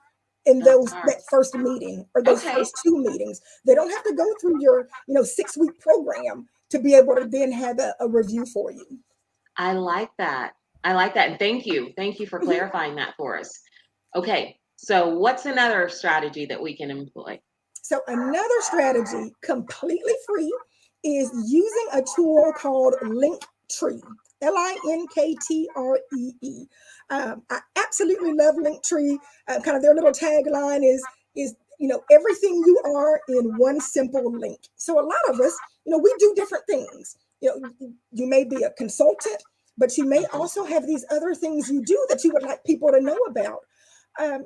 in that first meeting or those first 2 meetings. They don't have to go through your 6-week program to be able to then have a review for you. I like that. And thank you for clarifying that for us. Okay, so what's another strategy that we can employ? So another strategy, completely free, is using a tool called Linktree. Linktree. I absolutely love Linktree. Kind of their little tagline is everything you are in one simple link. So a lot of us, we do different things. You may be a consultant, but you may also have these other things you do that you would like people to know about. And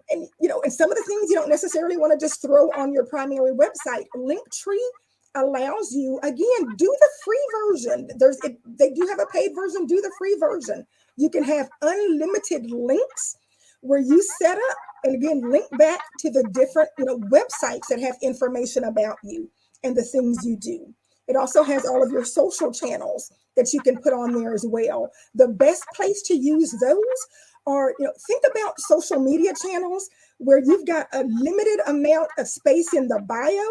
some of the things you don't necessarily want to just throw on your primary website. Linktree allows you, again, do the free version. They do have a paid version, do the free version. You can have unlimited links where you set up and again, link back to the different, websites that have information about you and the things you do. It also has all of your social channels that you can put on there as well. The best place to use those are, think about social media channels where you've got a limited amount of space in the bio.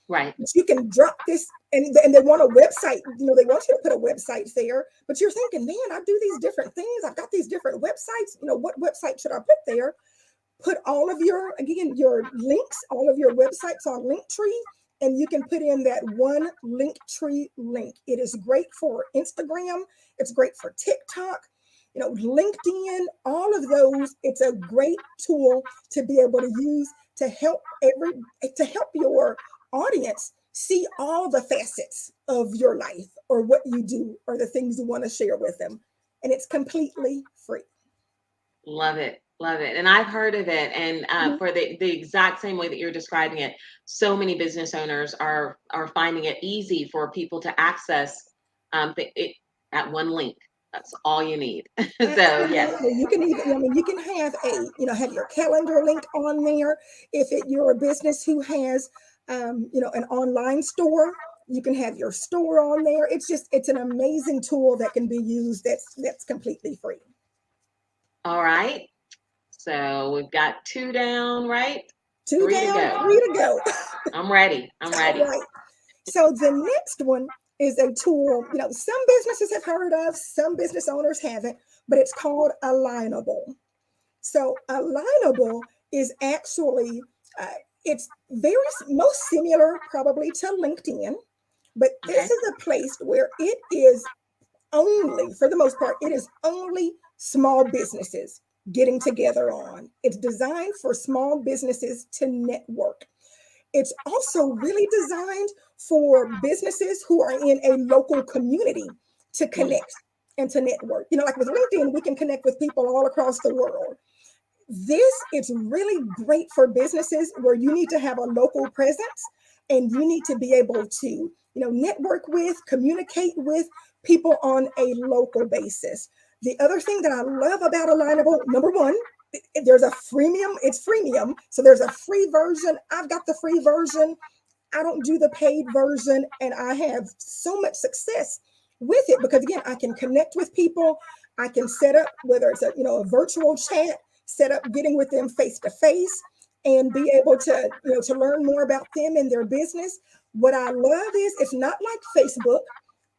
Right. You can drop this and they want a website, they want you to put a website there, but you're thinking, man, I do these different things. I've got these different websites. What website should I put there? Put all of your links, all of your websites on Linktree, and you can put in that one Linktree link. It is great for Instagram. It's great for TikTok, LinkedIn, all of those. It's a great tool to be able to use to help your audience see all the facets of your life or what you do or the things you want to share with them. And it's completely free. Love it. And I've heard of it. And for the exact same way that you're describing it, so many business owners are finding it easy for people to access it at one link. That's all you need. So yes, you can even, you can have have your calendar link on there. If you're a business who has, an online store, you can have your store on there. It's an amazing tool that can be used. That's completely free. All right. So we've got 2 down, right? 2 down, 3 to go. I'm ready. All right. So the next one is a tool, some businesses have heard of, some business owners haven't, but it's called Alignable. So Alignable is actually, it's most similar probably to LinkedIn, but this is a place where it is only, for the most part, it is only small businesses getting together on. It's designed for small businesses to network. It's also really designed for businesses who are in a local community to connect and to network. Like with LinkedIn, we can connect with people all across the world. It's really great for businesses where you need to have a local presence and you need to be able to, network with, communicate with people on a local basis. The other thing that I love about Alignable, number one, there's a freemium. It's freemium. So there's a free version. I've got the free version. I don't do the paid version. And I have so much success with it because, again, I can connect with people. I can set up, whether it's a virtual chat, set up getting with them face to face and be able to, to learn more about them and their business. What I love is it's not like Facebook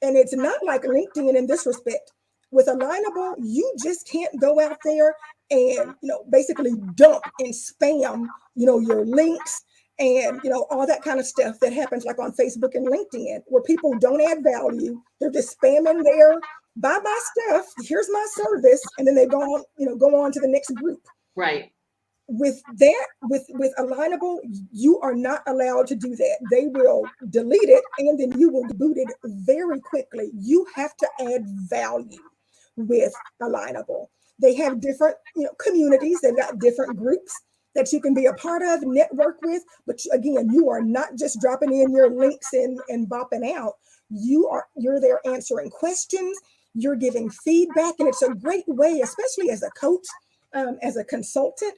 and it's not like LinkedIn in this respect. With Alignable, you just can't go out there and, basically dump and spam, your links and, all that kind of stuff that happens like on Facebook and LinkedIn where people don't add value. They're just spamming their buy my stuff. Here's my service. And then they go on to the next group. Right. with that, with Alignable, you are not allowed to do that. They will delete it and then you will boot it very quickly. You have to add value with Alignable. They have different, communities. They've got different groups that you can be a part of, network with. But again, you are not just dropping in your links and bopping out. You're there answering questions. You're giving feedback, and it's a great way, especially as a coach, as a consultant.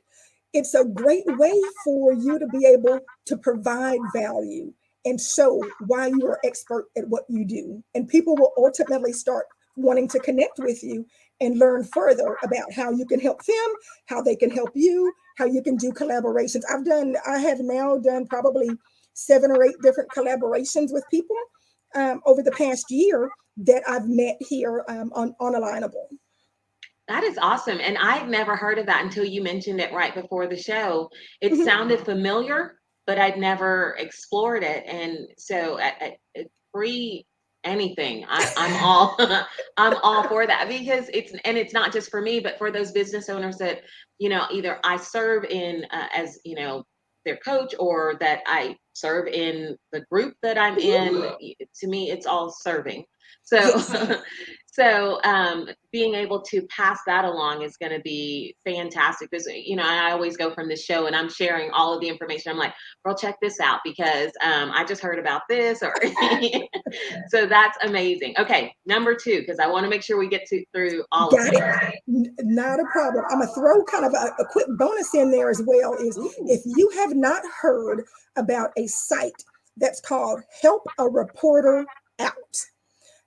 It's a great way for you to be able to provide value and show why you are expert at what you do. And people will ultimately start wanting to connect with you and learn further about how you can help them, how they can help you, how you can do collaborations. I have now done probably 7 or 8 different collaborations with people over the past year that I've met here on Alignable. That is awesome. And I've never heard of that until you mentioned it right before the show. It sounded familiar, but I'd never explored it. And so at free anything, I'm all I'm all for that, because it's not just for me, but for those business owners that, either I serve in as, their coach, or that I serve in the group that I'm in. To me, it's all serving. So, Yes. so being able to pass that along is going to be fantastic. Because, I always go from the show and I'm sharing all of the information. I'm like, girl, check this out, because I just heard about this. Or so that's amazing. Okay, number 2, because I want to make sure we get through all of it. Not a problem. I'm going to throw kind of a quick bonus in there as well. Is if you have not heard about a site that's called Help a Reporter Out.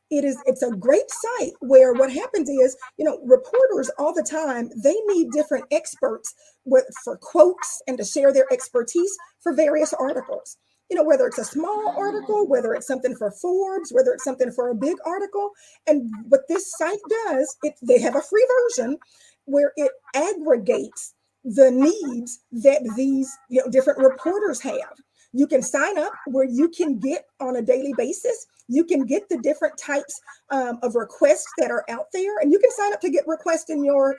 It's a great site where what happens is, reporters all the time, they need different experts for quotes and to share their expertise for various articles. Whether it's a small article, whether it's something for Forbes, whether it's something for a big article. And what this site does, they have a free version where it aggregates the needs that these different reporters have. You can sign up where you can get on a daily basis. You can get the different types of requests that are out there, and you can sign up to get requests in your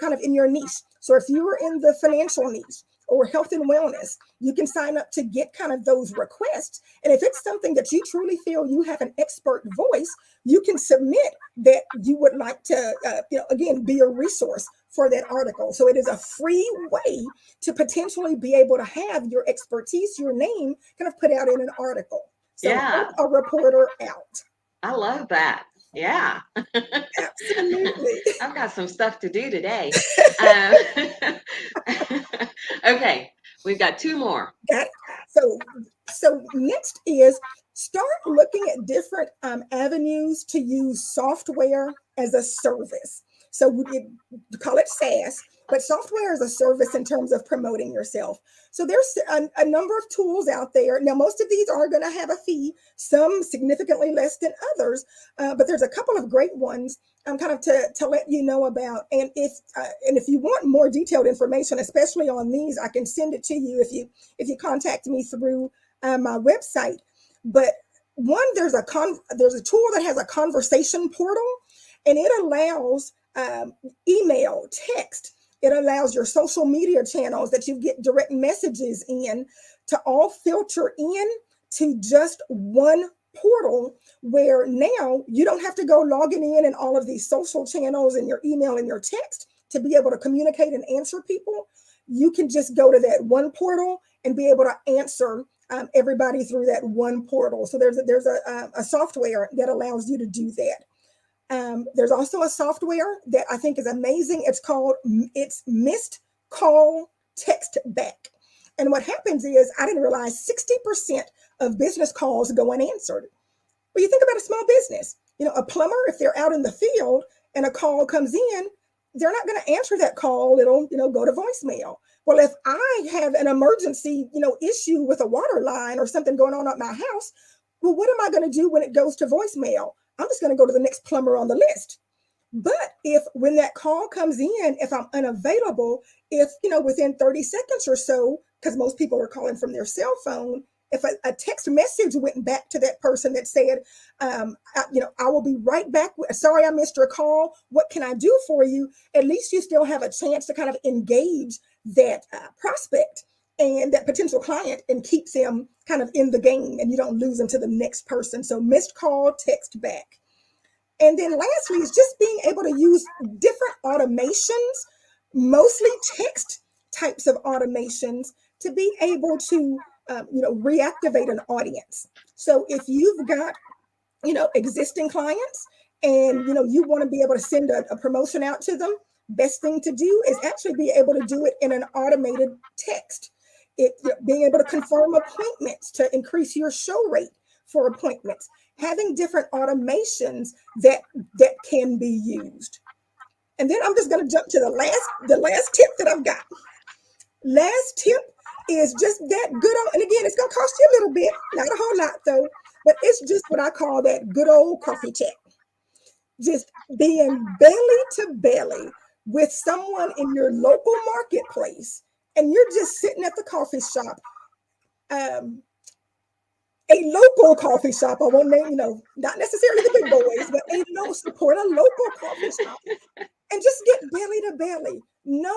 niche. So if you are in the financial niche or health and wellness, you can sign up to get kind of those requests. And if it's something that you truly feel you have an expert voice, you can submit that you would like to, again, be a resource for that article. So it is a free way to potentially be able to have your expertise, your name kind of put out in an article. So Help a Reporter Out. I love that. Yeah. Absolutely. I've got some stuff to do today. Okay, we've got 2 more. Got it. So next is start looking at different avenues to use software as a service. So we call it SaaS, but software as a service in terms of promoting yourself. So there's a number of tools out there. Now, most of these are going to have a fee, some significantly less than others, but there's a couple of great ones kind of to let you know about. And if you want more detailed information, especially on these, I can send it to you if you contact me through my website. But one, there's a tool that has a conversation portal, and it allows email, text. It allows your social media channels that you get direct messages in to all filter in to just one portal, where now you don't have to go logging in all of these social channels and your email and your text to be able to communicate and answer people. You can just go to that one portal and be able to answer everybody through that one portal. So there's a software that allows you to do that. There's also a software that I think is amazing. It's Missed Call Text Back. And what happens is, I didn't realize 60% of business calls go unanswered. Well, you think about a small business, a plumber, if they're out in the field and a call comes in, they're not going to answer that call. It'll, go to voicemail. Well, if I have an emergency, issue with a water line or something going on at my house, well, what am I going to do when it goes to voicemail? I'm just going to go to the next plumber on the list. But when that call comes in, if I'm unavailable, within 30 seconds or so, because most people are calling from their cell phone, if a text message went back to that person that said, I will be right back. Sorry, I missed your call. What can I do for you? At least you still have a chance to kind of engage that prospect and that potential client and keep them kind of in the game, and you don't lose them to the next person. So missed call, text back. And then lastly is just being able to use different automations, mostly text types of automations, to be able to reactivate an audience. So if you've got existing clients and you want to be able to send a promotion out to them, best thing to do is actually be able to do it in an automated text. Being able to confirm appointments to increase your show rate for appointments, having different automations that can be used. And then I'm just going to jump to the last tip that I've got. Last tip is just that good old, and again, it's going to cost you a little bit, not a whole lot though, but it's just what I call that good old coffee chat. Just being belly to belly with someone in your local marketplace, and you're just sitting at the coffee shop, a local coffee shop. I won't name, not necessarily the big boys, but support a local coffee shop, and just get belly to belly. No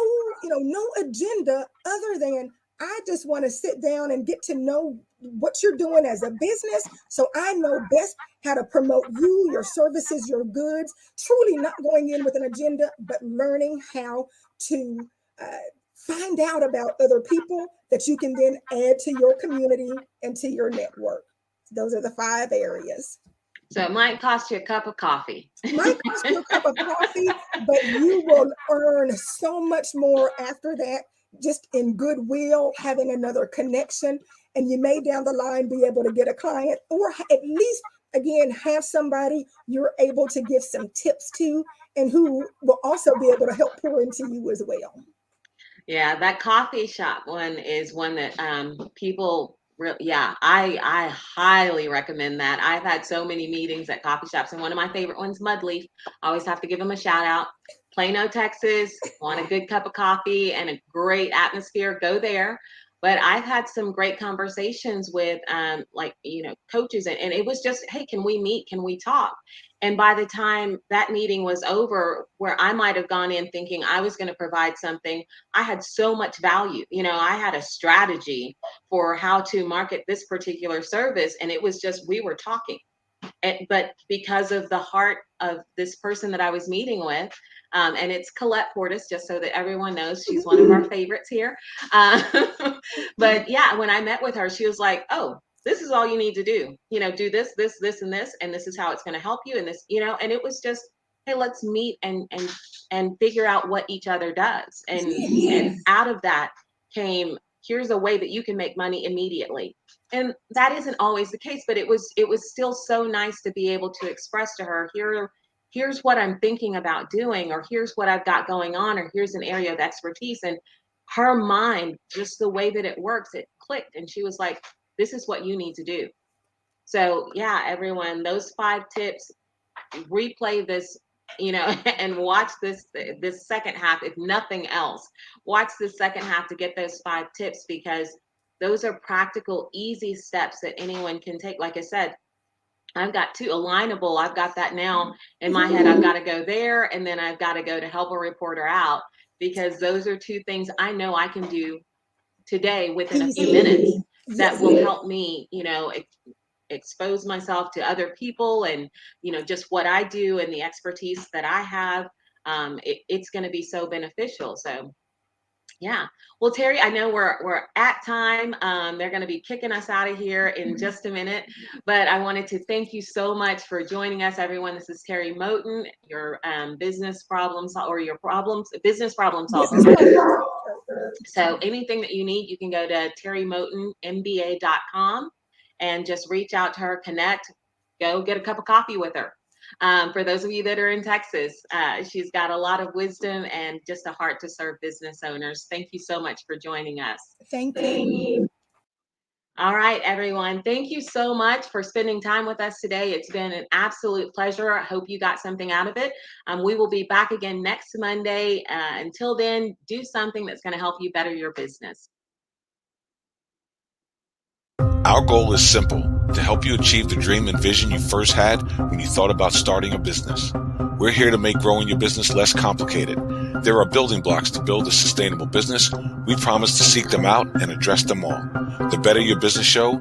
agenda other than I just want to sit down and get to know what you're doing as a business, so I know best how to promote you, your services, your goods. Truly not going in with an agenda, but learning how to find out about other people that you can then add to your community and to your network. Those are the 5 areas. So it might cost you a cup of coffee. It might cost you a cup of coffee, but you will earn so much more after that, just in goodwill, having another connection. And you may down the line be able to get a client, or at least, again, have somebody you're able to give some tips to, and who will also be able to help pour into you as well. Yeah, that coffee shop one is one that people I highly recommend that. I've had so many meetings at coffee shops, and one of my favorite ones, Mudleaf. I always have to give them a shout out. Plano, Texas, want a good cup of coffee and a great atmosphere, go there. But I've had some great conversations with coaches, and it was just, hey, can we meet? Can we talk? And by the time that meeting was over, where I might have gone in thinking I was going to provide something, I had so much value. I had a strategy for how to market this particular service, and it was just, we were talking. But because of the heart of this person that I was meeting with, and it's Colette Portis, just so that everyone knows, she's one of our favorites here. But yeah, when I met with her, she was like, oh, this is all you need to do. Do this, this, this, and this is how it's going to help you. And this, and it was just, hey, let's meet and figure out what each other does. And out of that came, here's a way that you can make money immediately. And that isn't always the case, but it was still so nice to be able to express to her, here's what I'm thinking about doing, or here's what I've got going on, or here's an area of expertise. And her mind, just the way that it works, it clicked. And she was like, this is what you need to do. So yeah, everyone, those 5 tips, replay this, and watch this second half. If nothing else, watch the second half to get those 5 tips, because those are practical, easy steps that anyone can take. Like I said, I've got 2 Alignable. I've got that now in my head. I've got to go there, and then I've got to go to help a reporter out, because those are 2 things I know I can do today within a few minutes that will help me, expose myself to other people, and just what I do and the expertise that I have. It's going to be so beneficial. So yeah. Well, Teri, I know we're at time. They're going to be kicking us out of here in just a minute, but I wanted to thank you so much for joining us, everyone. This is Teri Moten, your business problem solver. So anything that you need, you can go to terimotenmba.com and just reach out to her, connect, go get a cup of coffee with her. For those of you that are in Texas, she's got a lot of wisdom and just a heart to serve business owners. Thank you so much for joining us. Thank you. All right, everyone. Thank you so much for spending time with us today. It's been an absolute pleasure. I hope you got something out of it. We will be back again next Monday. Until then, do something that's going to help you better your business. Our goal is simple: to help you achieve the dream and vision you first had when you thought about starting a business. We're here to make growing your business less complicated. There are building blocks to build a sustainable business. We promise to seek them out and address them all. The Better Your Business Show